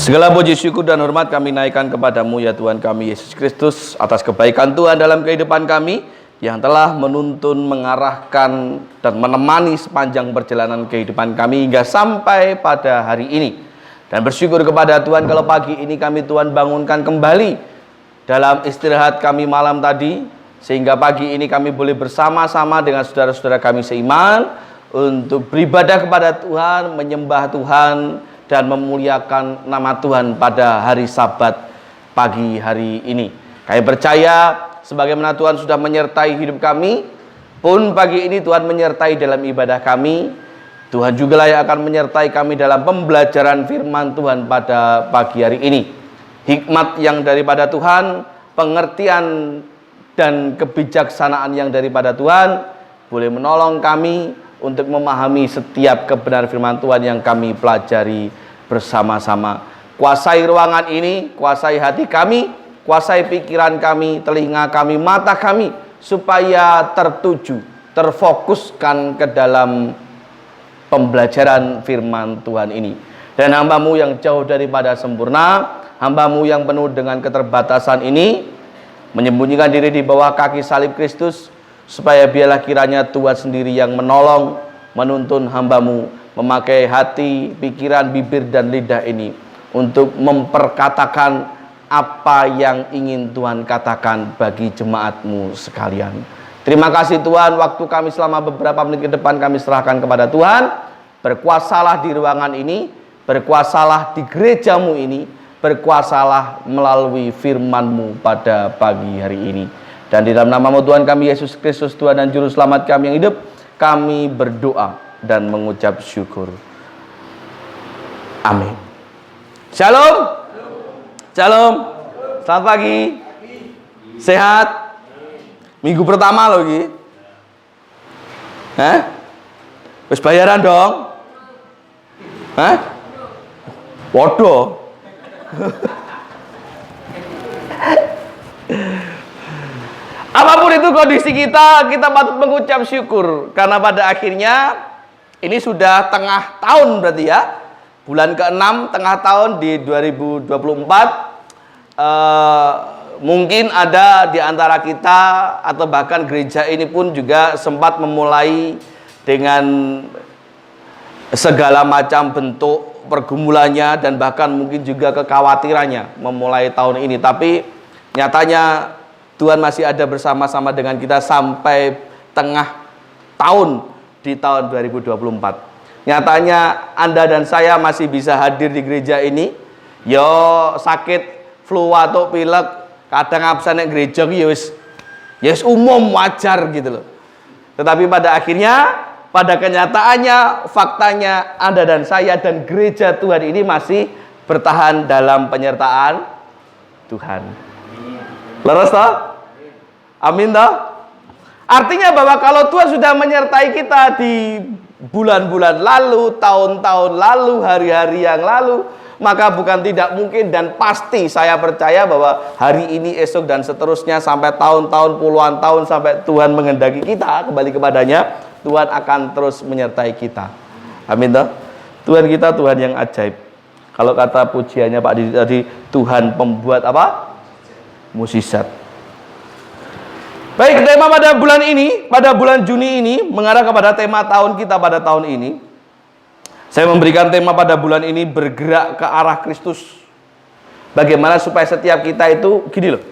Segala puji syukur dan hormat kami naikkan kepadamu ya Tuhan kami Yesus Kristus, atas kebaikan Tuhan dalam kehidupan kami yang telah menuntun, mengarahkan dan menemani sepanjang perjalanan kehidupan kami hingga sampai pada hari ini. Dan bersyukur kepada Tuhan kalau pagi ini kami Tuhan bangunkan kembali dalam istirahat kami malam tadi, sehingga pagi ini kami boleh bersama-sama dengan saudara-saudara kami seiman untuk beribadah kepada Tuhan, menyembah Tuhan dan memuliakan nama Tuhan pada hari Sabat pagi hari ini. Kami percaya sebagaimana Tuhan sudah menyertai hidup kami, pun pagi ini Tuhan menyertai dalam ibadah kami. Tuhan juga lah yang akan menyertai kami dalam pembelajaran firman Tuhan pada pagi hari ini. Hikmat yang daripada Tuhan, pengertian dan kebijaksanaan yang daripada Tuhan boleh menolong kami untuk memahami setiap kebenaran firman Tuhan yang kami pelajari bersama-sama. Kuasai ruangan ini, kuasai hati kami, kuasai pikiran kami, telinga kami, mata kami, supaya tertuju, terfokuskan ke dalam pembelajaran firman Tuhan ini. Dan hamba-Mu yang jauh daripada sempurna, hamba-Mu yang penuh dengan keterbatasan ini, menyembunyikan diri di bawah kaki salib Kristus, supaya biarlah kiranya Tuhan sendiri yang menolong, menuntun hamba-Mu, memakai hati, pikiran, bibir, dan lidah ini untuk memperkatakan apa yang ingin Tuhan katakan bagi jemaat-Mu sekalian. Terima kasih Tuhan, waktu kami selama beberapa menit ke depan kami serahkan kepada Tuhan. Berkuasalah di ruangan ini, berkuasalah di gereja-Mu ini, berkuasalah melalui firman-Mu pada pagi hari ini. Dan di dalam nama-Mu Tuhan kami Yesus Kristus, Tuhan dan Juru Selamat kami yang hidup, kami berdoa dan mengucap syukur. Amin. Shalom. Shalom. Selamat pagi. Sehat. Minggu pertama loh Gi. Hah? Wis bayaran dong? Hah? Waduh. Apapun itu kondisi kita patut mengucap syukur. Karena pada akhirnya ini sudah tengah tahun berarti ya. Bulan ke-6 tengah tahun di 2024. Mungkin ada di antara kita atau bahkan gereja ini pun juga sempat memulai dengan segala macam bentuk pergumulannya dan bahkan mungkin juga kekhawatirannya memulai tahun ini. Tapi nyatanya Tuhan masih ada bersama-sama dengan kita sampai tengah tahun di tahun 2024. Nyatanya Anda dan saya masih bisa hadir di gereja ini. Yo sakit flu atau pilek, kadang absen di gereja ya wis umum, wajar gitu loh. Tetapi pada akhirnya, pada kenyataannya, faktanya Anda dan saya dan gereja Tuhan ini masih bertahan dalam penyertaan Tuhan. Leres toh? Amin toh? Artinya bahwa kalau Tuhan sudah menyertai kita di bulan-bulan lalu, tahun-tahun lalu, hari-hari yang lalu, maka bukan tidak mungkin dan pasti saya percaya bahwa hari ini, esok dan seterusnya sampai tahun-tahun, puluhan tahun sampai Tuhan menghendaki kita kembali kepadanya, Tuhan akan terus menyertai kita. Amin toh? Tuhan kita Tuhan yang ajaib. Kalau kata pujiannya Pak Didi tadi, Tuhan pembuat apa? Mukjizat. Baik, tema pada bulan ini, pada bulan Juni ini mengarah kepada tema tahun kita pada tahun ini. Saya memberikan tema pada bulan ini bergerak ke arah Kristus. Bagaimana supaya setiap kita itu gini loh.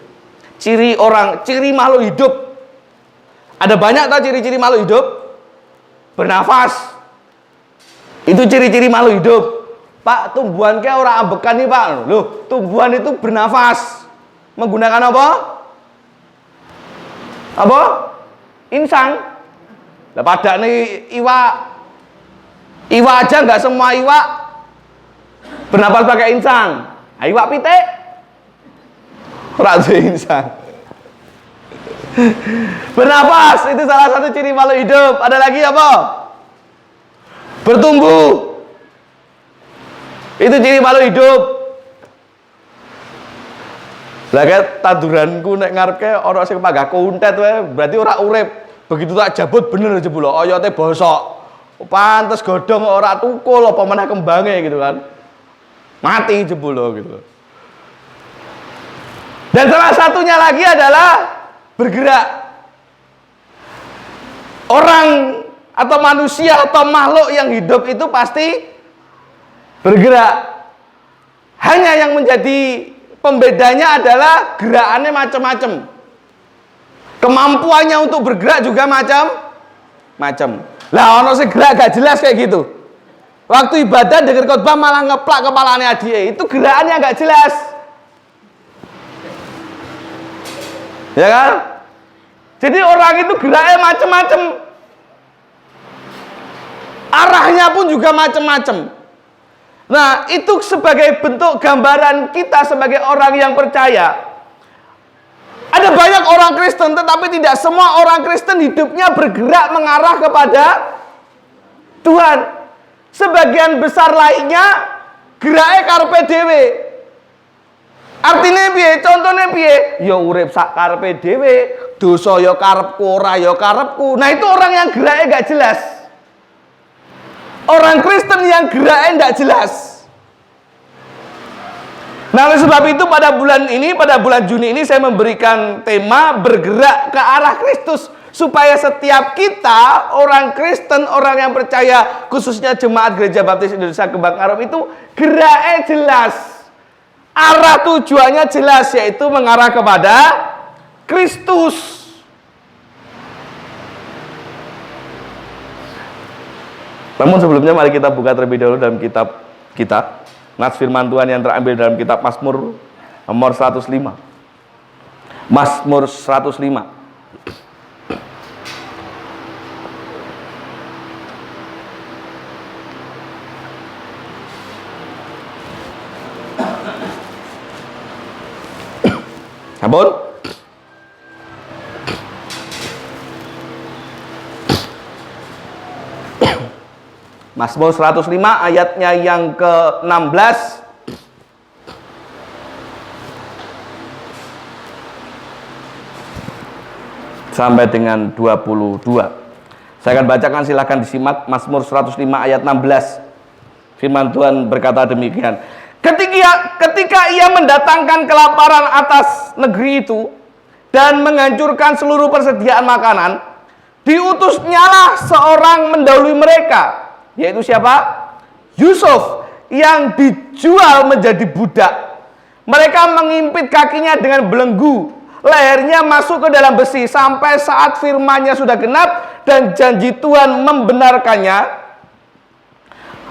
Ciri makhluk hidup. Ada banyak tak ciri-ciri makhluk hidup? Bernafas. Itu ciri-ciri makhluk hidup. Pak, tumbuhan kayak orang ambekan nih Pak. Loh, tumbuhan itu bernafas. Menggunakan apa? Apa? Insang. Lah pada nih iwa aja nggak semua iwa bernafas pakai insang. Nah, iwa pitik ratu insang. Bernafas itu salah satu ciri makhluk hidup. Ada lagi apa? Bertumbuh. Itu ciri makhluk hidup. Lah kayak tanduranku nek ngarepke ana sing panggah kuntet wae, berarti ora urip. Begitu tak jabut bener jebul, oyote bosok. Pantes godhong ora tukul apa meneh kembange gitu kan. mati jebul gitu. Dan salah satunya lagi adalah bergerak. Orang atau manusia atau makhluk yang hidup itu pasti bergerak. Hanya yang menjadi pembedanya adalah gerakannya macam-macam. Kemampuannya untuk bergerak juga macam-macam. Lah ono sing gerak gak jelas kayak gitu. Waktu ibadah dengar khotbah malah ngeplak kepalanya dia. Itu gerakannya gak jelas. Ya kan? Jadi orang itu geraknya macam-macam. Arahnya pun juga macam-macam. Nah, itu sebagai bentuk gambaran kita sebagai orang yang percaya. Ada banyak orang Kristen, tetapi tidak semua orang Kristen hidupnya bergerak mengarah kepada Tuhan. Sebagian besar lainnya geraknya karpe dewe. Artinya piye? Contohnya piye? Ya urip sak karepe dhewe, dosa ya karepku, ora ya karepku. Nah, itu orang yang geraknya gak jelas. Orang Kristen yang geraknya gak jelas. Nah, oleh sebab itu pada bulan ini, pada bulan Juni ini saya memberikan tema bergerak ke arah Kristus. Supaya setiap kita, orang Kristen, orang yang percaya, khususnya Jemaat Gereja Baptis Indonesia Kembang Arum itu geraknya jelas. Arah tujuannya jelas, yaitu mengarah kepada Kristus. Namun sebelumnya mari kita buka terlebih dahulu dalam kitab kita. Nats firman Tuhan yang terambil dalam kitab Mazmur nomor 105. Mazmur 105. Ampun. Mazmur 105 ayatnya yang ke-16 sampai dengan 22. Saya akan bacakan, silakan disimak. Mazmur 105 ayat 16. Firman Tuhan berkata demikian. Ketika ia mendatangkan kelaparan atas negeri itu dan menghancurkan seluruh persediaan makanan, diutusnyalah seorang mendahului mereka, yaitu siapa? Yusuf, yang dijual menjadi budak. Mereka mengimpit kakinya dengan belenggu, lehernya masuk ke dalam besi sampai saat firman-Nya sudah genap dan janji Tuhan membenarkannya.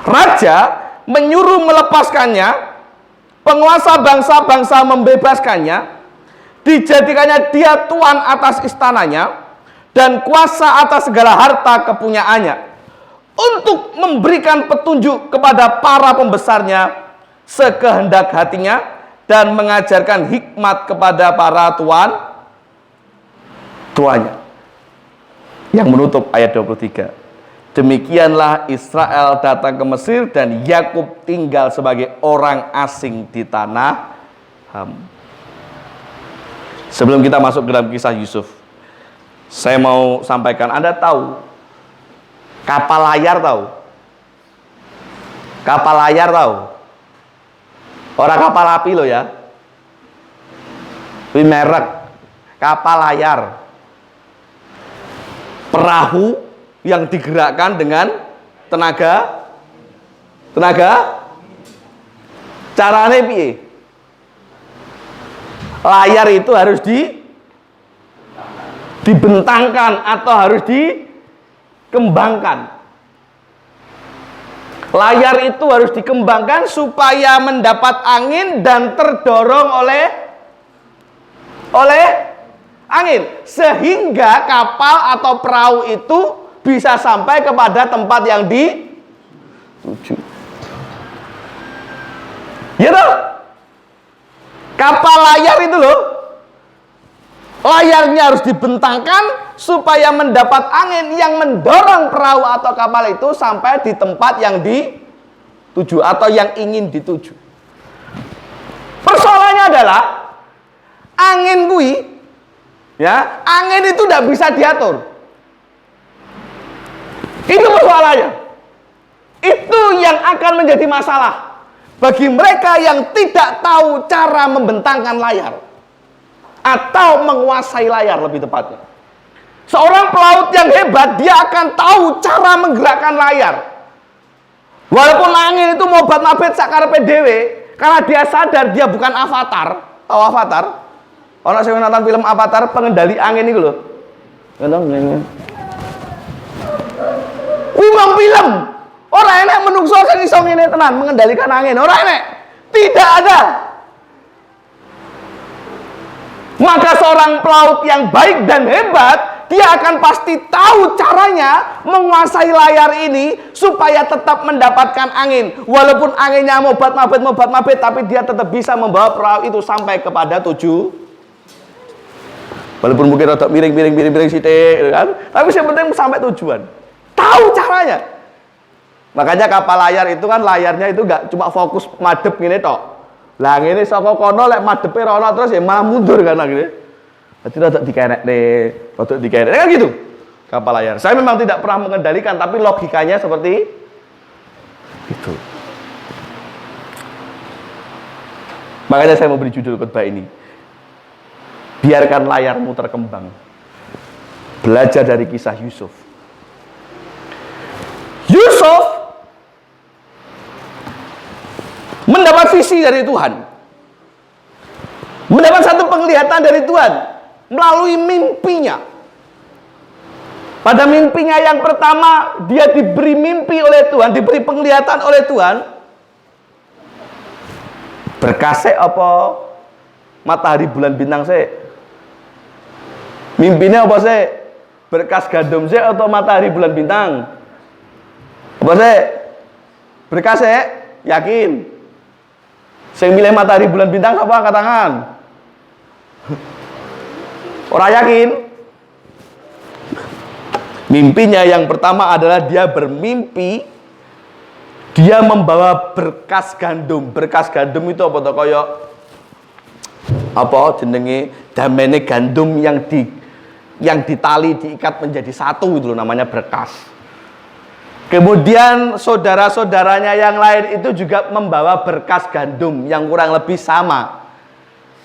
Raja menyuruh melepaskannya, penguasa bangsa-bangsa membebaskannya, dijadikannya dia tuan atas istananya dan kuasa atas segala harta kepunyaannya, untuk memberikan petunjuk kepada para pembesarnya sekehendak hatinya dan mengajarkan hikmat kepada para tuannya. Yang menutup ayat 23. Demikianlah Israel datang ke Mesir dan Yakub tinggal sebagai orang asing di tanah Ham. Sebelum kita masuk ke dalam kisah Yusuf, saya mau sampaikan, Anda tahu kapal layar tahu? Kapal layar tahu? Orang kapal api loh ya. Ini merek kapal layar. Perahu yang digerakkan dengan tenaga caranya piye? Layar itu harus dibentangkan atau harus dikembangkan. Layar itu harus dikembangkan supaya mendapat angin dan terdorong oleh angin, sehingga kapal atau perahu itu bisa sampai kepada tempat yang dituju. Ya toh? Kapal layar itu loh, layarnya harus dibentangkan supaya mendapat angin yang mendorong perahu atau kapal itu sampai di tempat yang dituju atau yang ingin dituju. Persoalannya adalah angin ya, angin itu tidak bisa diatur. Itu persoalannya. Itu yang akan menjadi masalah. bagi mereka yang tidak tahu cara membentangkan layar atau menguasai layar lebih tepatnya. Seorang pelaut yang hebat, dia akan tahu cara menggerakkan layar. Walaupun angin itu mau bat-mabet sakarepe dhewe, karena dia sadar dia bukan avatar. Tahu avatar? Orang sing nonton film Avatar, pengendali angin itu loh. Wong film. Orang enek menungso sing iso ngene tenan mengendalikan angin. Orang enek. Tidak ada. Maka seorang pelaut yang baik dan hebat, dia akan pasti tahu caranya menguasai layar ini supaya tetap mendapatkan angin. Walaupun anginnya mau bat-mabet, tapi dia tetap bisa membawa perahu itu sampai kepada tujuan. Walaupun mungkin rada miring sithik, kan? Tapi yang penting sampai tujuan. Tahu caranya. Makanya kapal layar itu kan layarnya itu enggak cuma fokus madep ngene tok. Lah ngene saka kono lek madepe rono terus ya malah mundur kan ngene. Dadi rada dikenek kan gitu. Kapal layar. Saya memang tidak pernah mengendalikan tapi logikanya seperti itu. Makanya saya mau beri judul khotbah ini. Biarkan layarmu terkembang. Belajar dari kisah Yusuf. Yusuf mendapat visi dari Tuhan, mendapat satu penglihatan dari Tuhan melalui mimpinya. Pada mimpinya yang pertama, dia diberi mimpi oleh Tuhan, diberi penglihatan oleh Tuhan. Berkasih apa matahari bulan bintang sih? Mimpinya apa sih? Berkas gandum sih atau matahari bulan bintang? Apa sih? Berkasih? Yakin? Saya milih matahari bulan bintang apa angkat tangan? Orang yakin? Mimpinya yang pertama adalah dia bermimpi dia membawa berkas gandum. Berkas gandum itu apa toh kaya apa jenenge damene gandum yang ditali diikat menjadi satu itu loh, namanya berkas. Kemudian saudara-saudaranya yang lain itu juga membawa berkas gandum yang kurang lebih sama.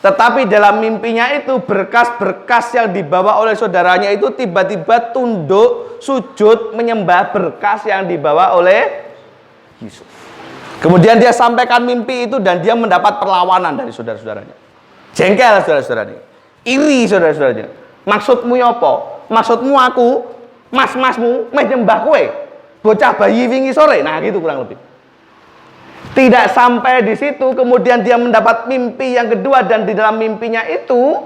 Tetapi dalam mimpinya itu berkas-berkas yang dibawa oleh saudaranya itu tiba-tiba tunduk, sujud, menyembah berkas yang dibawa oleh Yusuf. Kemudian dia sampaikan mimpi itu dan dia mendapat perlawanan dari saudara-saudaranya. Jengkel saudara-saudaranya. Iri saudara-saudaranya. Maksudmu apa? Maksudmu aku, mas-masmu, menyembah kowe. Bocah bayi wingi sore, nah gitu kurang lebih. Tidak sampai di situ, kemudian dia mendapat mimpi yang kedua dan di dalam mimpinya itu,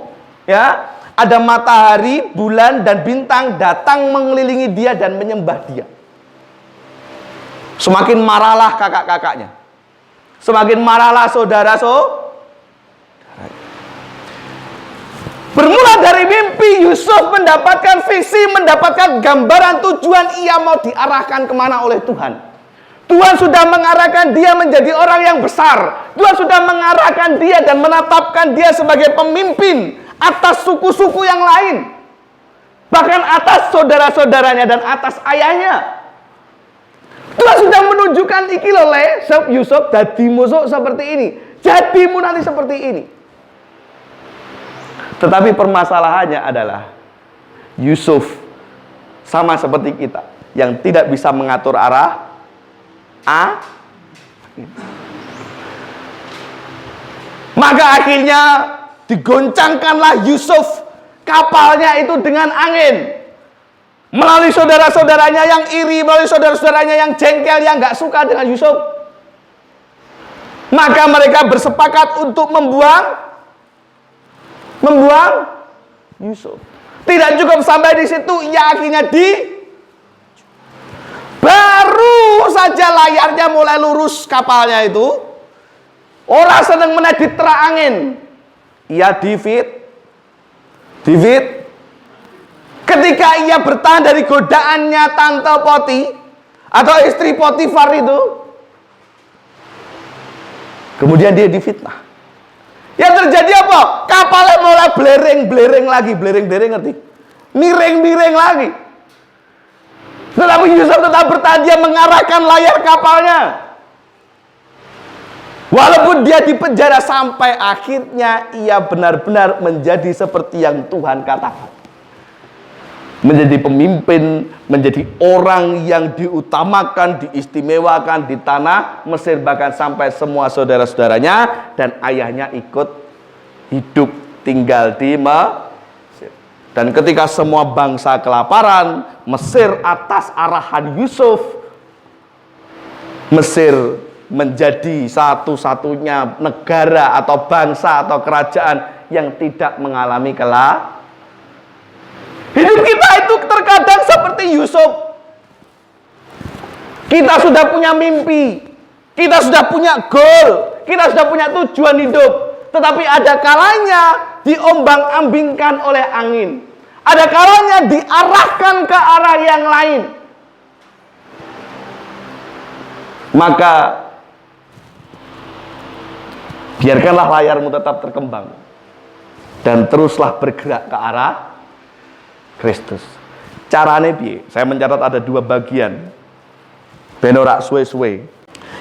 ya, ada matahari, bulan dan bintang datang mengelilingi dia dan menyembah dia. Semakin marahlah kakak-kakaknya, semakin marahlah saudara-saudaranya. Bermula dari mimpi, Yusuf mendapatkan visi, mendapatkan gambaran tujuan ia mau diarahkan kemana oleh Tuhan. Tuhan sudah mengarahkan dia menjadi orang yang besar. Tuhan sudah mengarahkan dia dan menetapkan dia sebagai pemimpin atas suku-suku yang lain. Bahkan atas saudara-saudaranya dan atas ayahnya. Tuhan sudah menunjukkan iki lho le, Yusuf dadi musuh seperti ini. Jadimu nanti seperti ini. Tetapi permasalahannya adalah Yusuf sama seperti kita yang tidak bisa mengatur arah maka akhirnya digoncangkanlah Yusuf kapalnya itu dengan angin melalui saudara-saudaranya yang iri, melalui saudara-saudaranya yang jengkel, yang gak suka dengan Yusuf. Maka mereka bersepakat untuk membuang Yusuf. Tidak cukup sampai di situ, ia akhirnya baru saja layarnya mulai lurus kapalnya itu, orang seneng meneh diterak angin. Ia divit. Ketika ia bertahan dari godaannya Tante Poti atau istri Potifar itu, kemudian dia difitnah. Yang terjadi apa? Kapalnya mulai belereng lagi, ngerti? Miring lagi. Tetapi Yusuf tetap bertahan, dia mengarahkan layar kapalnya. Walaupun dia di penjara sampai akhirnya ia benar-benar menjadi seperti yang Tuhan katakan. Menjadi pemimpin, menjadi orang yang diutamakan, diistimewakan di tanah Mesir, bahkan sampai semua saudara-saudaranya dan ayahnya ikut hidup tinggal di Mesir. Dan ketika semua bangsa kelaparan, Mesir atas arahan Yusuf, Mesir menjadi satu-satunya negara atau bangsa atau kerajaan yang tidak mengalami kelaparan. Hidup kita itu terkadang seperti Yusuf. Kita sudah punya mimpi, kita sudah punya goal, kita sudah punya tujuan hidup, tetapi ada kalanya diombang-ambingkan oleh angin. Ada kalanya diarahkan ke arah yang lain. Maka biarkanlah layarmu tetap terkembang dan teruslah bergerak ke arah Kristus. Carane piye? Saya mencatat ada 2 bagian. Benorak suwe-suwe.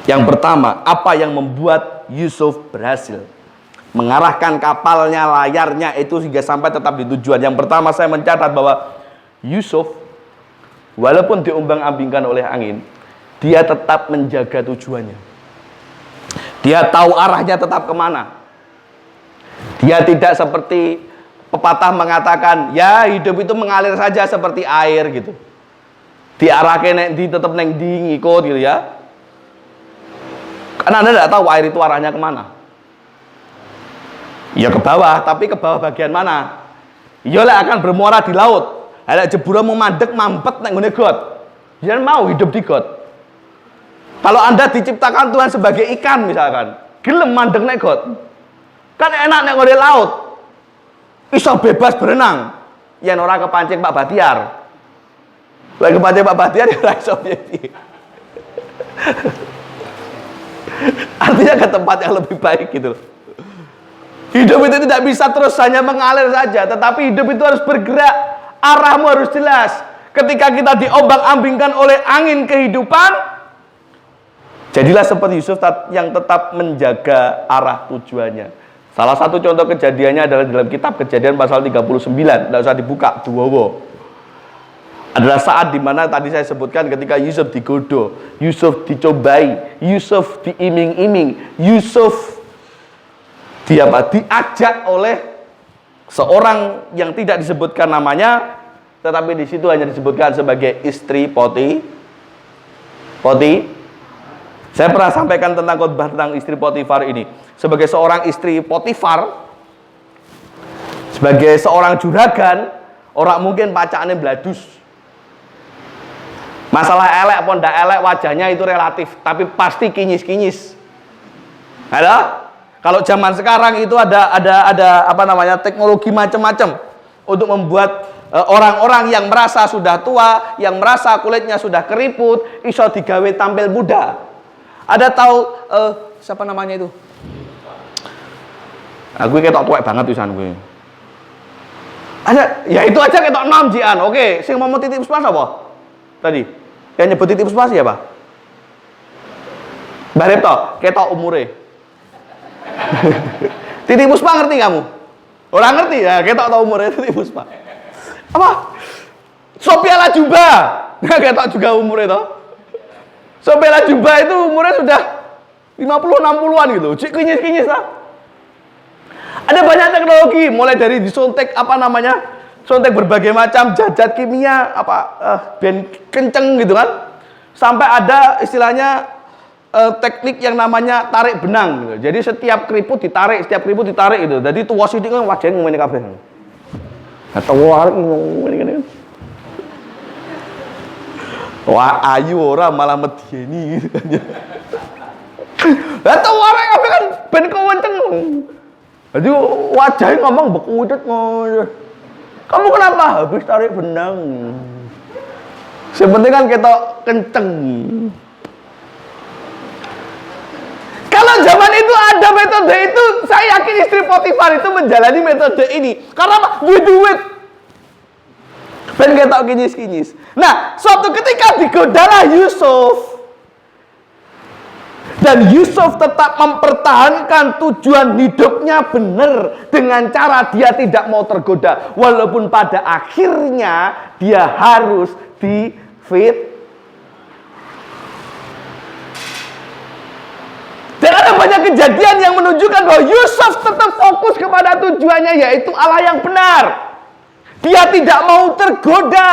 Yang pertama, apa yang membuat Yusuf berhasil mengarahkan kapalnya, layarnya itu sehingga sampai tetap di tujuan. Yang pertama saya mencatat bahwa Yusuf walaupun diombang-ambingkan oleh angin, dia tetap menjaga tujuannya. Dia tahu arahnya tetap kemana. Dia tidak seperti pepatah mengatakan, ya hidup itu mengalir saja seperti air gitu. Diarahkan nek di tetap neng di ngikut gitu ya. Karena Anda tidak tahu air itu arahnya kemana. Ya ke bawah, tapi ke bawah bagian mana? Iyalah akan bermuara di laut. Ada jeburan mau mandek mampet neng ngene got. Jangan mau hidup di got. Kalau Anda diciptakan Tuhan sebagai ikan misalkan, gelem mandek nek got. Kan enak nek ngene laut. Iso bebas berenang. Yen ora kepancing Pak Batiar. Lagi kepancing Pak Batiar ya ora iso piye. Artinya ke tempat yang lebih baik gitu. Hidup itu tidak bisa terus hanya mengalir saja, tetapi hidup itu harus bergerak. Arahmu harus jelas. Ketika kita diombang-ambingkan oleh angin kehidupan, jadilah seperti Yusuf yang tetap menjaga arah tujuannya. Salah satu contoh kejadiannya adalah dalam kitab Kejadian pasal 39. Tidak usah dibuka, duwowo. Adalah saat dimana tadi saya sebutkan ketika Yusuf digoda, Yusuf dicobai, Yusuf diiming-iming, Yusuf diajak oleh seorang yang tidak disebutkan namanya, tetapi di situ hanya disebutkan sebagai istri Saya pernah sampaikan tentang khotbah tentang istri Potifar ini. Sebagai seorang istri Potifar, sebagai seorang juragan, orang mungkin pacaannya bladus. Masalah elek pun ndak elek, wajahnya itu relatif, tapi pasti kinyis-kinyis. Ada? Kalau zaman sekarang itu ada apa namanya, teknologi macam-macam untuk membuat orang-orang yang merasa sudah tua, yang merasa kulitnya sudah keriput, iso digawe tampil muda. Ada tahu siapa namanya itu? Aku ketok tuwek banget tulisan gue. Ada, ya itu aja ketok 6 jian. Oke, sing mau titip Puspa apa? Tadi. Yang nyebut titip Puspa siapa? Mbak Repto, ketok umure. Titip Puspa ngerti kamu? Orang ngerti ya, ketok tau umure titip Puspa. Apa? Sophia Lajuba. Nah, ketok juga umure toh. Sophia Lajuba itu umurnya sudah 50-60-an gitu. Cik kinyis-kinyis lah. Ada banyak teknologi, mulai dari disuntik apa namanya, suntik berbagai macam zat kimia ben kenceng gitu kan, sampai ada istilahnya teknik yang namanya tarik benang gitu. Jadi setiap keriput ditarik gitu. Jadi tuwa sithik kan wajahnya ngene kabeh. Atau warik ngene. Wah ayu ora malah medeni gitu kan. Lah warik kabeh kan ben kewenceng. Jadi wajahnya ngomong bekudet ngono. Kamu kenapa habis tarik benang? Sebenarnya kan ketok kenceng. Kalau zaman itu ada metode itu, saya yakin istri Potifar itu menjalani metode ini. Karena apa? Duit. Ben ketok kinyis-kinyis. Nah, suatu ketika digodalah Yusuf. Dan Yusuf tetap mempertahankan tujuan hidupnya benar dengan cara dia tidak mau tergoda. Walaupun pada akhirnya dia harus difit. Dan ada banyak kejadian yang menunjukkan bahwa Yusuf tetap fokus kepada tujuannya, yaitu Allah yang benar. Dia tidak mau tergoda.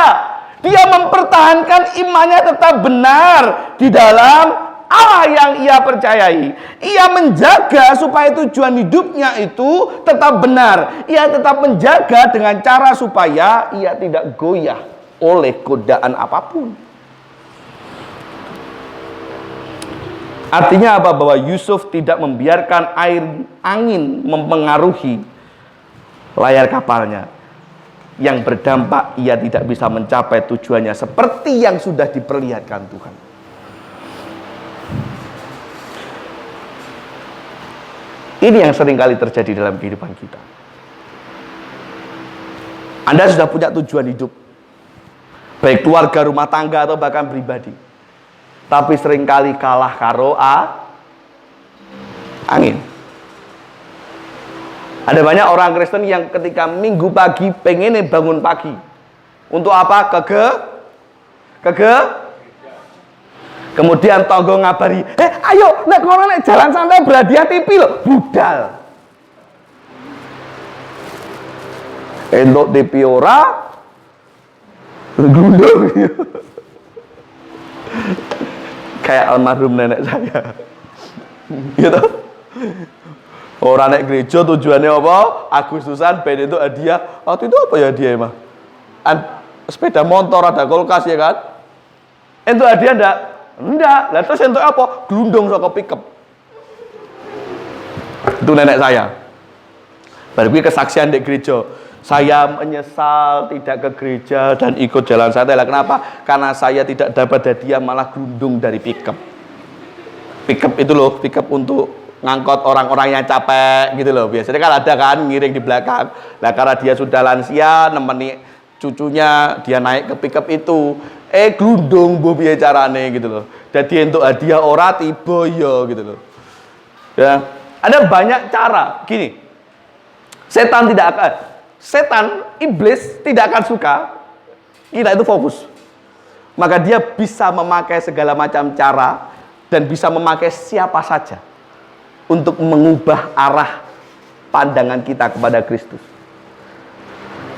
Dia mempertahankan imannya tetap benar di dalam Allah yang ia percayai. Ia menjaga supaya tujuan hidupnya itu tetap benar. Ia tetap menjaga dengan cara supaya ia tidak goyah oleh godaan apapun. Artinya apa? Bahwa Yusuf tidak membiarkan angin mempengaruhi layar kapalnya, yang berdampak ia tidak bisa mencapai tujuannya seperti yang sudah diperlihatkan Tuhan. Ini yang seringkali terjadi dalam kehidupan kita. Anda sudah punya tujuan hidup, baik keluarga, rumah tangga, atau bahkan pribadi, tapi seringkali kalah karo angin. Ada banyak orang Kristen yang ketika minggu pagi pengen bangun pagi. Untuk apa? Kemudian tonggo ngabari, ayo nek kono nek jalan santai berhadiah TV lho, budal. Entuk TV ora, glundung. Kayak almarhum nenek saya. Gitu. Orang naik gereja tujuannya apa? Agustusan ben itu hadiah. Waktu itu apa ya hadiah mah? Sepeda motor, ada kulkas ya kan? Itu hadiah enggak? Enggak. Lah terus entuk apa? Glundung saka pickup. Itu nenek saya. Baru kesaksian di gereja. Saya menyesal tidak ke gereja dan ikut jalan santai. Lah kenapa? Karena saya tidak dapat hadiah, malah glundung dari pickup. Pickup itu loh, pickup untuk ngangkot orang-orang yang capek gitu loh. Biasanya kan ada kan ngiring di belakang. Nah karena dia sudah lansia, nemeni cucunya, dia naik ke pickup itu. Glundung mbok piye carane gitu loh. Dadi entuk hadiah ora tiba ya gitu loh. Ya, ada banyak cara. Gini. Iblis tidak akan suka kita itu fokus. Maka dia bisa memakai segala macam cara dan bisa memakai siapa saja untuk mengubah arah pandangan kita kepada Kristus.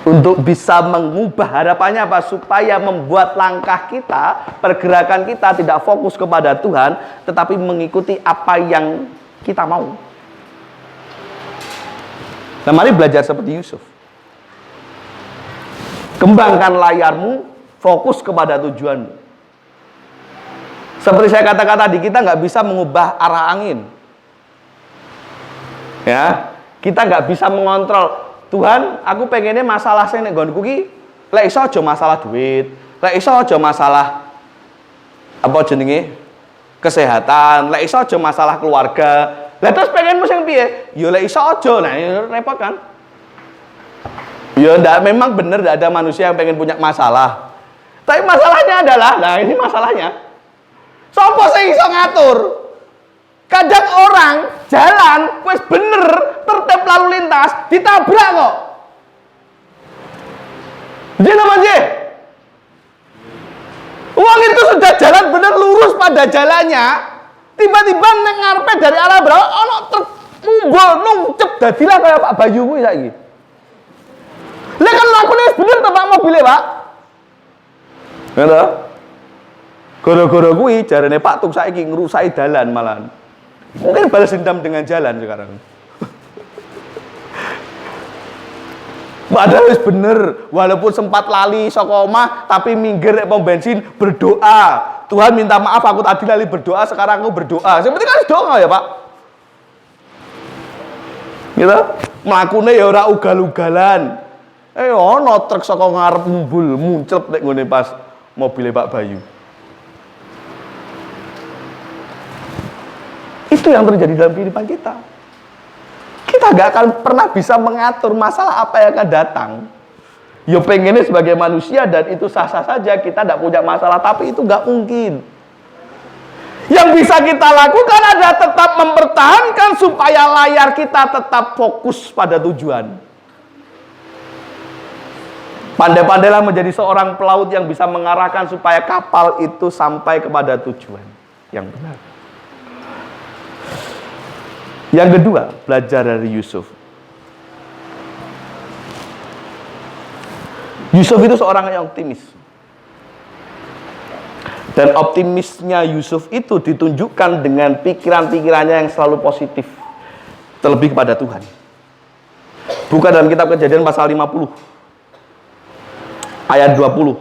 Untuk bisa mengubah harapannya apa? Supaya membuat langkah kita, pergerakan kita tidak fokus kepada Tuhan, tetapi mengikuti apa yang kita mau. Nah, mari belajar seperti Yusuf. Kembangkan layarmu, fokus kepada tujuanmu. Seperti saya katakan tadi, kita nggak bisa mengubah arah angin. Ya, kita nggak bisa mengontrol. Tuhan, aku pengennya masalah saya nek nggonku ki lek iso aja masalah duit, lek iso aja masalah apa jenenge kesehatan, lek iso aja masalah keluarga. Lah terus pengenmu sing piye? Ya lek iso aja. Nah, repot kan? Ya ndak, memang benar ndak ada manusia yang pengen punya masalah. Tapi masalahnya adalah, nah ini masalahnya. Sopo sing iso ngatur? Kadang orang jalan wis bener tertib lalu lintas ditabrak kok. Jadi apa sih? Uang itu sudah jalan bener lurus pada jalannya, tiba-tiba nek ngarepe dari arah bawah ono truk mumbul nungcep dadilah kayak Pak Bayu kuwi saiki. Lah kan lakune wis bener to Pak mobile, Pak. Ngono. Gara-gara kuwi jarene Pak Tuk saiki ngrusaki dalan malahan. Mungkin balas dendam dengan jalan sekarang. Padahal wis bener, walaupun sempat lali saka omah, tapi minggir nek pom bensin berdoa. Tuhan minta maaf aku tadi lali berdoa, sekarang aku berdoa. Seperti kan doa ya, Pak. Gitu. Mlakune ya ora ugal-ugalan. Ono truk saka ngarep muncul nek ngene pas mobile Pak Bayu. Itu yang terjadi dalam kehidupan kita. Kita gak akan pernah bisa mengatur masalah apa yang akan datang. Ya pengennya sebagai manusia dan itu sah-sah saja, kita gak punya masalah, tapi itu gak mungkin. Yang bisa kita lakukan adalah tetap mempertahankan supaya layar kita tetap fokus pada tujuan. Pandai-pandailah menjadi seorang pelaut yang bisa mengarahkan supaya kapal itu sampai kepada tujuan yang benar. Yang kedua, belajar dari Yusuf. Yusuf itu seorang yang optimis. Dan optimisnya Yusuf itu ditunjukkan dengan pikiran-pikirannya yang selalu positif. Terlebih kepada Tuhan. Buka dalam kitab Kejadian pasal 50. Ayat 20.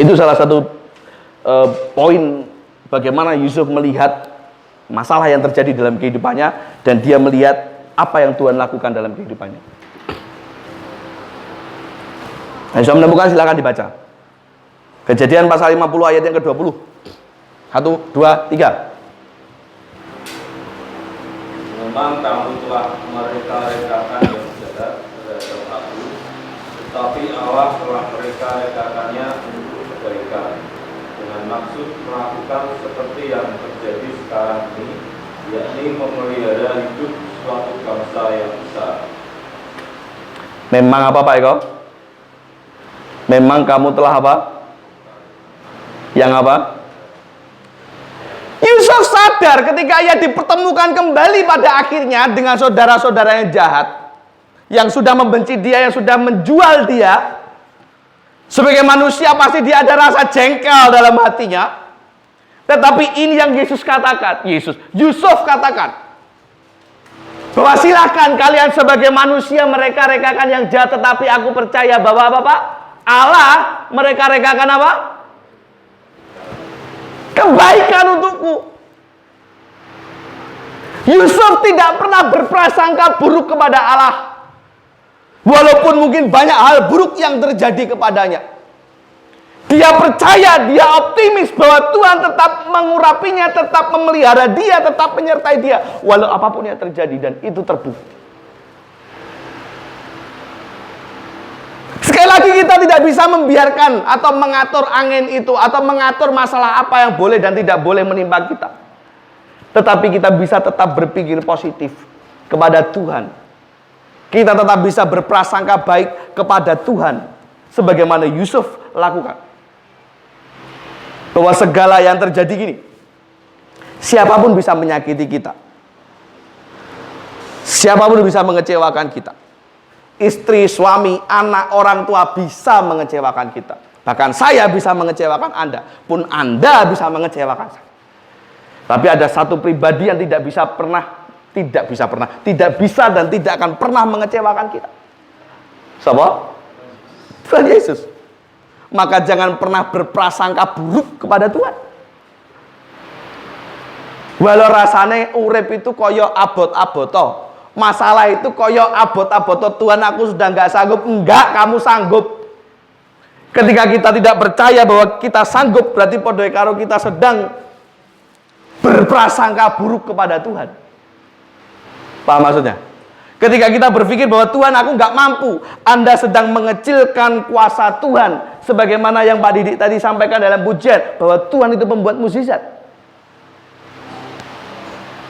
Itu salah satu poin bagaimana Yusuf melihat masalah yang terjadi dalam kehidupannya. Dan dia melihat apa yang Tuhan lakukan dalam kehidupannya. Nah, sudah menemukan, silakan dibaca. Kejadian pasal 50 ayat yang ke-20. 1, 2, 3. Memang kamu telah mereka-rekakan yang jahat terhadap aku, tetapi Allah telah mereka-rekakannya untuk kebaikan, dengan maksud melakukan seperti yang terjadi sekarang ini, yakni memelihara hidup suatu bangsa yang besar. Memang apa Pak Eko? Memang kamu telah apa? Yang apa? Yusuf sadar ketika ia dipertemukan kembali pada akhirnya dengan saudara-saudara yang jahat, yang sudah membenci dia, yang sudah menjual dia. Sebagai manusia pasti dia ada rasa jengkel dalam hatinya. Tetapi ini yang Yusuf katakan bahwa silakan kalian sebagai manusia mereka-rekakan yang jahat, tetapi aku percaya bahwa apa Pak? Allah mereka-rekakan apa? Kebaikan untukku. Yusuf tidak pernah berprasangka buruk kepada Allah. Walaupun mungkin banyak hal buruk yang terjadi kepadanya. Dia percaya, dia optimis bahwa Tuhan tetap mengurapinya, tetap memelihara dia, tetap menyertai dia. Walau apapun yang terjadi, dan itu terbukti. Sekali lagi kita tidak bisa membiarkan atau mengatur angin itu, atau mengatur masalah apa yang boleh dan tidak boleh menimpa kita. Tetapi kita bisa tetap berpikir positif kepada Tuhan. Kita tetap bisa berprasangka baik kepada Tuhan. Sebagaimana Yusuf lakukan. Bahwa segala yang terjadi gini, siapapun bisa menyakiti kita. Siapapun bisa mengecewakan kita. Istri, suami, anak, orang tua bisa mengecewakan kita. Bahkan saya bisa mengecewakan Anda. Pun Anda bisa mengecewakan saya. Tapi ada satu pribadi yang tidak bisa dan tidak akan pernah mengecewakan kita. Siapa? Tuhan Yesus. Maka jangan pernah berprasangka buruk kepada Tuhan. Walau rasanya urip itu koyo abot-aboto. Masalah itu koyo abot-aboto. Tuhan aku sudah nggak sanggup. Enggak, kamu sanggup. Ketika kita tidak percaya bahwa kita sanggup, berarti podo karo kita sedang berprasangka buruk kepada Tuhan. Paham maksudnya? Ketika kita berpikir bahwa Tuhan aku nggak mampu, Anda sedang mengecilkan kuasa Tuhan. Sebagaimana yang Pak Didik tadi sampaikan dalam pujian, bahwa Tuhan itu membuat mukjizat.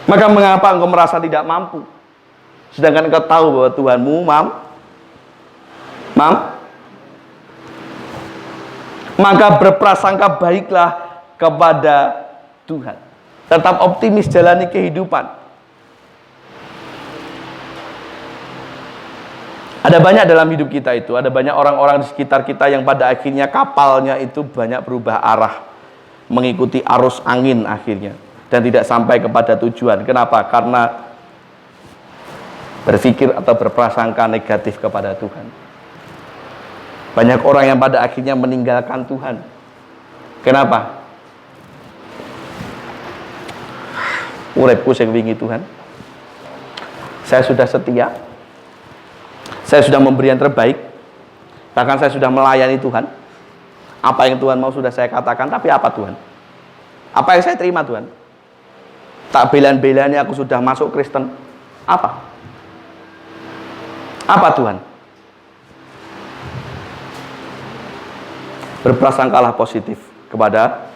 Maka mengapa engkau merasa tidak mampu? Sedangkan engkau tahu bahwa Tuhanmu maka berprasangka baiklah kepada Tuhan. Tetap optimis jalani kehidupan. Ada banyak dalam hidup kita itu, ada banyak orang-orang di sekitar kita yang pada akhirnya kapalnya itu banyak berubah arah, mengikuti arus angin akhirnya, dan tidak sampai kepada tujuan. Kenapa? Karena berpikir atau berprasangka negatif kepada Tuhan. Banyak orang yang pada akhirnya meninggalkan Tuhan. Kenapa? Uripku sing wingi Tuhan. Saya sudah setia. Saya sudah memberi yang terbaik. Bahkan saya sudah melayani Tuhan. Apa yang Tuhan mau sudah saya katakan. Tapi apa Tuhan? Apa yang saya terima Tuhan? Tak belan-belani aku sudah masuk Kristen. Apa? Apa Tuhan? Berprasangkalah positif kepada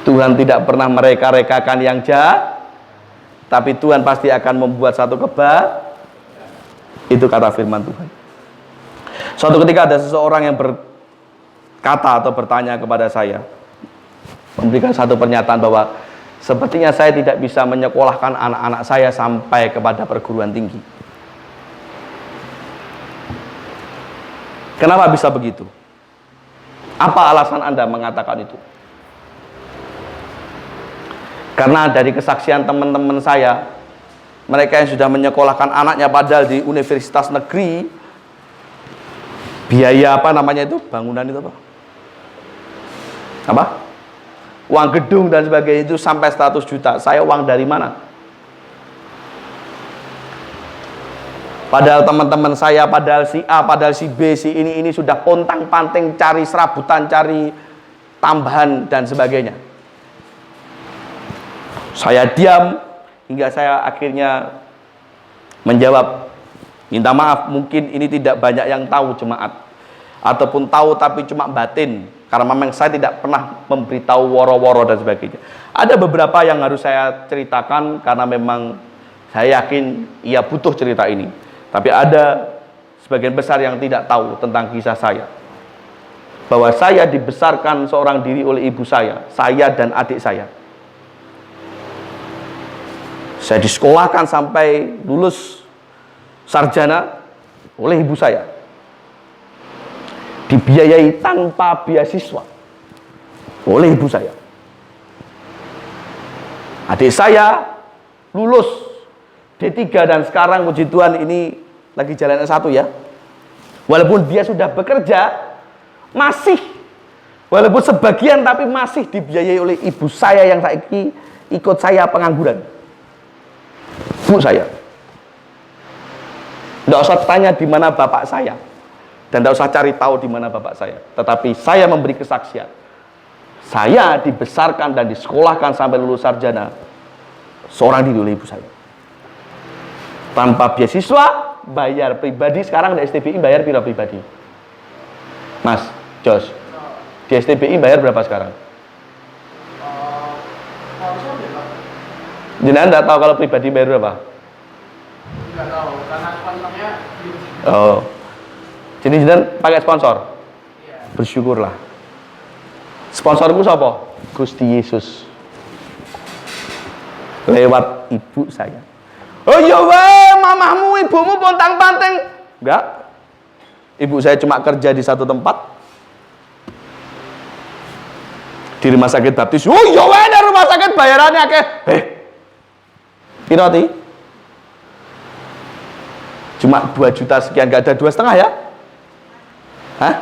Tuhan tidak pernah mereka-rekakan yang jahat, tapi Tuhan pasti akan membuat satu itu kata firman Tuhan. Suatu ketika ada seseorang yang berkata atau bertanya kepada saya, memberikan satu pernyataan bahwa sepertinya saya tidak bisa menyekolahkan anak-anak saya sampai kepada perguruan tinggi. Kenapa bisa begitu? Apa alasan Anda mengatakan itu? Karena dari kesaksian teman-teman saya, mereka yang sudah menyekolahkan anaknya padahal di universitas negeri, biaya apa namanya itu? Bangunan itu apa? Apa? Uang gedung dan sebagainya itu sampai 100 juta. Saya uang dari mana? Padahal teman-teman saya, padahal si A, padahal si B, si ini sudah pontang-panting cari serabutan, cari tambahan dan sebagainya. Saya diam hingga saya akhirnya menjawab, minta maaf, mungkin ini tidak banyak yang tahu jemaat, ataupun tahu tapi cuma batin, karena memang saya tidak pernah memberitahu woro-woro dan sebagainya. Ada beberapa yang harus saya ceritakan karena memang saya yakin ia butuh cerita ini. Tapi ada sebagian besar yang tidak tahu tentang kisah saya. Bahwa saya dibesarkan seorang diri oleh ibu saya dan adik saya. Saya disekolahkan sampai lulus sarjana oleh ibu saya. Dibiayai tanpa beasiswa oleh ibu saya. Adik saya lulus D3 dan sekarang puji Tuhan ini lagi jalan S1 ya. Walaupun dia sudah bekerja, masih walaupun sebagian tapi masih dibiayai oleh ibu saya yang saiki ikut saya pengangguran. Bu saya. Tidak usah tanya di mana bapak saya dan tidak usah cari tahu di mana bapak saya. Tetapi saya memberi kesaksian. Saya dibesarkan dan disekolahkan sampai lulus sarjana seorang diri oleh ibu saya. Tanpa beasiswa, bayar pribadi. Sekarang di STBI bayar pira pribadi? Mas, Jos, di STBI bayar berapa sekarang? Jenengan enggak tahu kalau pribadi bayar berapa? Enggak tahu, karena sponsornya Oh. Jadi jenengan pakai sponsor? iya. Bersyukurlah. Sponsorku siapa? Gusti Yesus. Lewat ibu saya. Oh iya weh, mamahmu, ibumu pontang-panting. Enggak. Ibu saya cuma kerja di satu tempat. Di rumah sakit baptis. Oh iya weh, dari rumah sakit bayarannya akeh. Piro ti? Cuma 2 juta sekian, enggak ada 2,5 ya? Hah?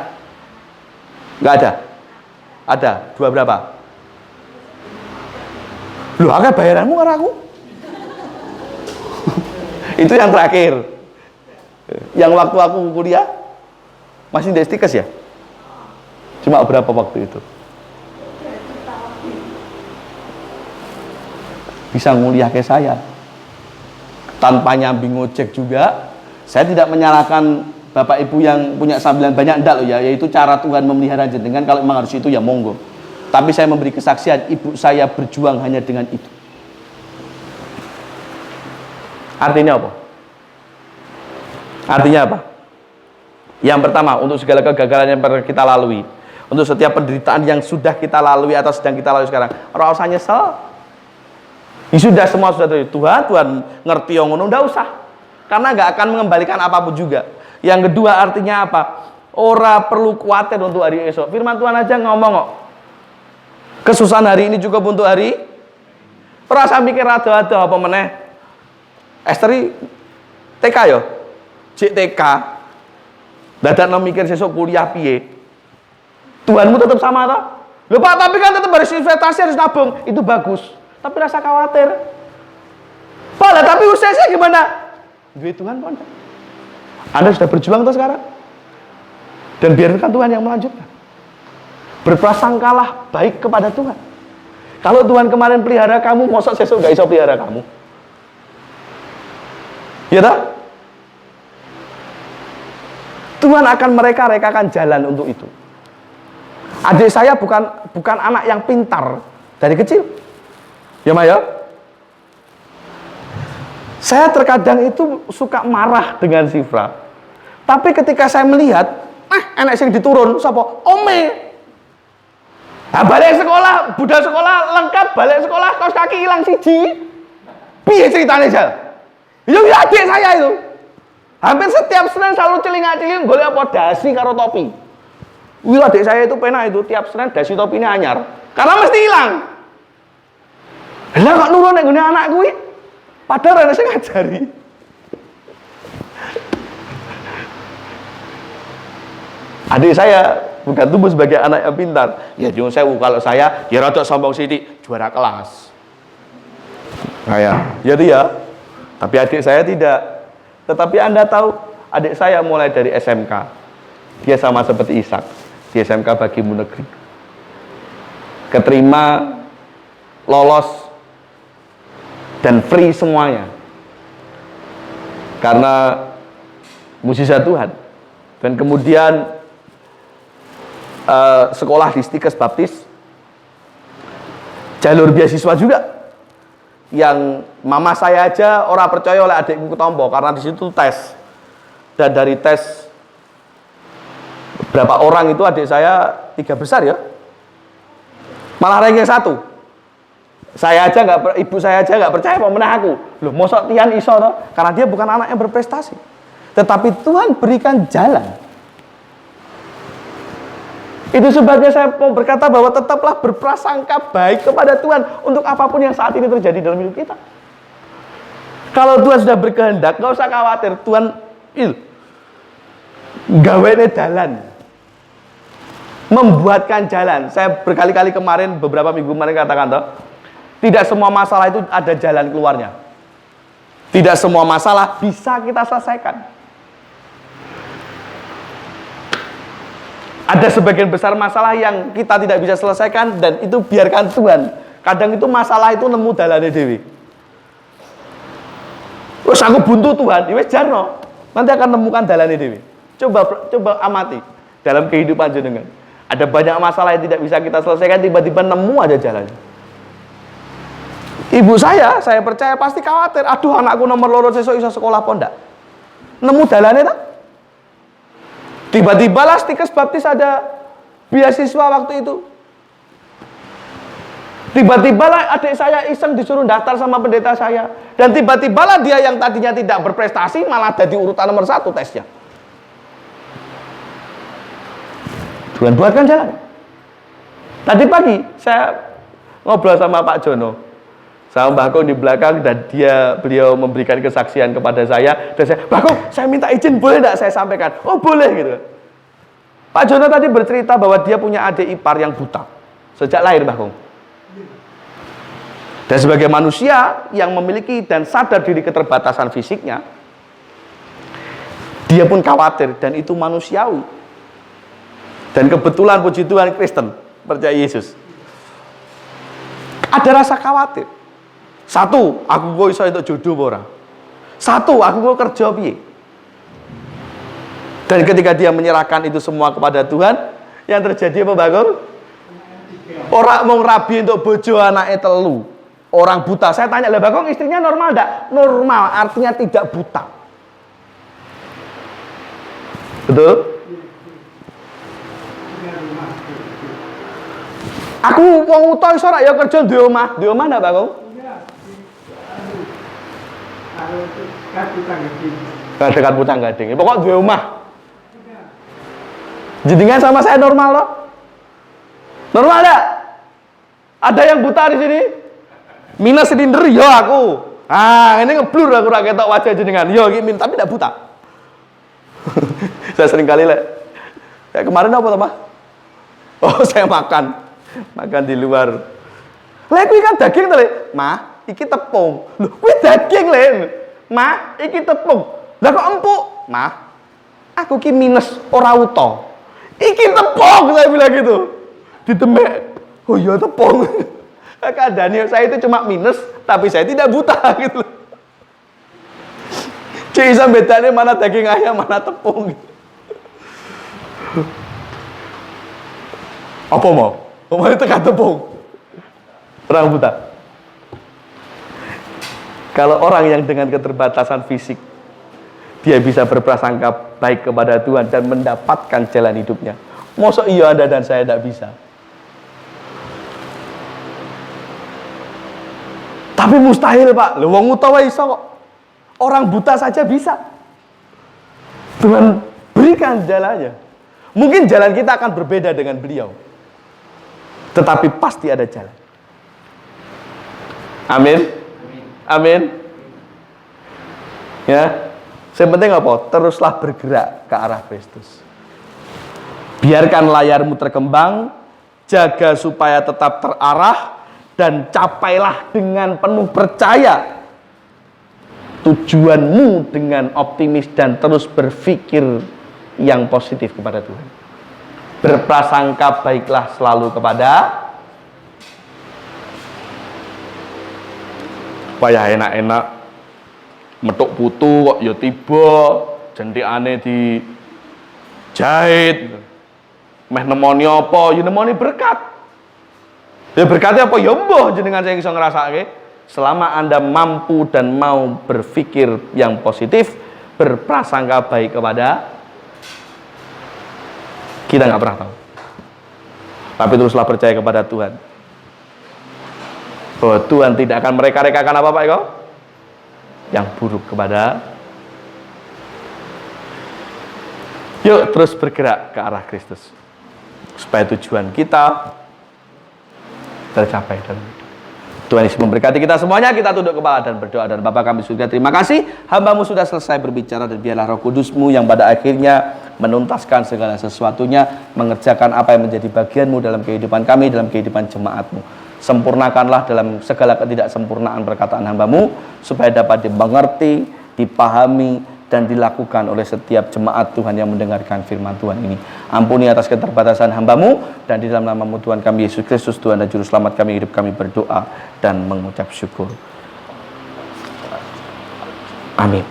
Enggak ada? Ada? 2 berapa? Loh, akeh bayaranmu karo aku? Itu yang terakhir. Yang waktu aku kuliah masih di STIKES ya? Cuma berapa waktu itu? Bisa nguliah ke saya tanpa nyambi ngojek juga. Saya tidak menyalahkan bapak ibu yang punya sambilan banyak, enggak loh ya, yaitu cara Tuhan memelihara jenengan. Kalau memang harus itu ya monggo. Tapi saya memberi kesaksian, ibu saya berjuang hanya dengan itu. Artinya apa? Artinya apa? Yang pertama, untuk segala kegagalan yang pernah kita lalui, untuk setiap penderitaan yang sudah kita lalui atau sedang kita lalui sekarang, ora usah nyesel. Ya sudah, semua sudah terjadi. Tuhan ngerti yang ngono, enggak usah. Karena enggak akan mengembalikan apapun juga. Yang kedua, artinya apa? Ora perlu khawatir untuk hari esok. Firman Tuhan aja ngomong kok. Kesusahan hari ini juga untuk hari. Ora usah mikir ada apa meneh. Esteri TK yo. Cik TK. Dadakno mikir sesuk kuliah piye. Tuhanmu tetap sama toh? Loh Pak, tapi kan tetap harus investasi, harus nabung. Itu bagus. Tapi rasa khawatir. Pak, lah tapi usaha gimana? Duit Tuhan pun. Anda sudah berjuang tuh sekarang. Dan biarkan Tuhan yang melanjutkan. Berprasangkalah baik kepada Tuhan. Kalau Tuhan kemarin pelihara kamu, masa sesuk gak bisa pelihara kamu? Ya tak? Tuhan akan mereka-rekakan jalan untuk itu. Adik saya bukan anak yang pintar, Dari kecil. Ya Ma ya. Saya terkadang itu suka marah dengan Sifra. Tapi ketika saya melihat, enak sing diturun sapa? Ome. Nah, balik sekolah, budal sekolah lengkap, balik sekolah kaos kaki hilang siji. Piye ceritanya Jal? Ya adik saya itu. Hampir setiap Senin selalu celingak-celing golek apa dasi karo topi. Wih, adik saya itu penak itu tiap Senin dasi topinya anyar. Karena mesti hilang. Lah kok nurun nek ngene anak kuwi? Padahal ana sing ngajari. Adik saya bukan tumbuh sebagai anak yang pintar. Ya nyuwun sewu kalau saya ya rada sombong sithik, juara kelas. Ya dia. Tapi adik saya tidak. Tetapi Anda tahu, adik saya mulai dari SMK. Dia sama seperti Ishak di SMK Bagimu Negeri. Keterima, lolos, dan free semuanya. Karena mukjizat Tuhan. Dan kemudian sekolah di Stikes Baptis, jalur beasiswa juga. Yang mama saya aja orang percaya oleh adikku ketompo karena di situ tes. Dan dari tes berapa orang itu adik saya 3 besar ya. Malah ranking 1. Saya aja ibu saya aja nggak percaya pemenang aku. Loh, mosok Tian iso toh? Karena dia bukan anak yang berprestasi. Tetapi Tuhan berikan jalan. Itu sebabnya saya mau berkata bahwa tetaplah berprasangka baik kepada Tuhan untuk apapun yang saat ini terjadi dalam hidup kita. Kalau Tuhan sudah berkehendak, nggak usah khawatir. Tuhan gawe jalan, membuatkan jalan. Saya berkali-kali kemarin, beberapa minggu kemarin katakan toh, tidak semua masalah itu ada jalan keluarnya. Tidak semua masalah bisa kita selesaikan. Ada sebagian besar masalah yang kita tidak bisa selesaikan dan itu biarkan Tuhan. Kadang itu masalah itu nemu dalane dewi. Wes aku buntu Tuhan, wes jarno. Nanti akan nemukan dalane dewi. Coba amati dalam kehidupan jenengan. Ada banyak masalah yang tidak bisa kita selesaikan, tiba-tiba nemu aja jalannya. Ibu saya percaya pasti khawatir. Aduh, anakku nomor loro sesuk iso sekolah apa ndak? Nemu dalane tak? Tiba-tiba lah Stikes Baptis ada beasiswa waktu itu. Tiba-tiba lah adik saya iseng disuruh daftar sama pendeta saya. Dan tiba-tiba lah dia yang tadinya tidak berprestasi malah jadi urutan nomor 1 tesnya. Tuhan buatkan jalan. Tadi pagi saya ngobrol sama Pak Jono, sama Mbak Kong di belakang, dan beliau memberikan kesaksian kepada saya. Dan saya, Mbak Kong, saya minta izin, boleh tidak saya sampaikan? Oh boleh gitu. Pak Jono tadi bercerita bahwa dia punya adik ipar yang buta sejak lahir, Mbak Kong. Dan sebagai manusia yang memiliki dan sadar diri keterbatasan fisiknya, dia pun khawatir, dan itu manusiawi. Dan kebetulan puji Tuhan Kristen, percaya Yesus. Ada rasa khawatir. 1, aku kok iso entuk jodoh apa ora? 1, aku kok kerja piye? Dan ketika dia menyerahkan itu semua kepada Tuhan, yang terjadi apa, Bagong? Orang mau rabi untuk bojo anaknya 3. Orang buta. Saya tanya, lah Bagong istrinya normal enggak? Normal, artinya tidak buta. Betul? Aku wong uta iso ora ya kerja duwe omah. Duwe omah ndak, Bagong? Dekat Putang Gading. Pokok duwe omah. Jenengan sama saya normal loh. Normal enggak? Ada yang buta di sini? Minus silinder yo aku. Ini ngeblur aku ra ketok wajah jenengan. Yo iki tapi enggak buta. Saya sering kali kayak kemarin apa toh, Pak? Oh, saya makan di luar. Lha kuwi kan daging to, Le. Mah, iki tepung. Lho, kuwi daging, Le. Mah, iki tepung. Lah kok empuk? Mah, aku ki minus ora uta. Iki tepung, saya bilang gitu. Ditemek. Oh iya tepung. Keadaannya saya itu cuma minus, tapi saya tidak buta gitu. Cik bisa bedanya mana daging ayam, mana tepung. Apa mau? Mau itu tepung. Orang buta. Kalau orang yang dengan keterbatasan fisik, dia bisa berprasangka baik kepada Tuhan dan mendapatkan jalan hidupnya. Masa iya Anda dan saya tidak bisa? Tapi mustahil Pak. Loh, wong utawa iso kok. Orang buta saja bisa. Tuhan berikan jalannya. Mungkin jalan kita akan berbeda dengan beliau, tetapi pasti ada jalan. Amin. Amin. Ya. Yang penting apa? Teruslah bergerak ke arah Kristus. Biarkan layarmu terkembang, jaga supaya tetap terarah, dan capailah dengan penuh percaya tujuanmu dengan optimis dan terus berpikir yang positif kepada Tuhan. Berprasangka baiklah selalu kepada supaya enak-enak metuk putu kok ya tiba jentikane dijahit meh nemoni apa ya nemoni berkat. Ya berkatnya apa ya mbuh jenengan sing iso ngrasake. Selama Anda mampu dan mau berpikir yang positif, berprasangka baik kepada, kita nggak pernah tahu. Tapi teruslah percaya kepada Tuhan. Bahwa Tuhan tidak akan mereka-rekakan apa Pak Eko? Yang buruk kepada. Yuk terus bergerak ke arah Kristus. Supaya tujuan kita tercapai dalam hidup. Tuhan Yesus memberkati kita semuanya. Kita tunduk kepala dan berdoa. Dan Bapa kami surga, terima kasih hamba-Mu sudah selesai berbicara, dan biarlah Roh Kudus-Mu yang pada akhirnya menuntaskan segala sesuatunya, mengerjakan apa yang menjadi bagian-Mu dalam kehidupan kami, dalam kehidupan jemaat-Mu. Sempurnakanlah dalam segala ketidaksempurnaan perkataan hamba-Mu, supaya dapat dimengerti, dipahami, dan dilakukan oleh setiap jemaat Tuhan yang mendengarkan firman Tuhan ini. Ampuni atas keterbatasan hamba-Mu, dan di dalam nama-Mu Tuhan kami Yesus Kristus, Tuhan dan Juru Selamat kami, hidup kami berdoa dan mengucap syukur. Amin.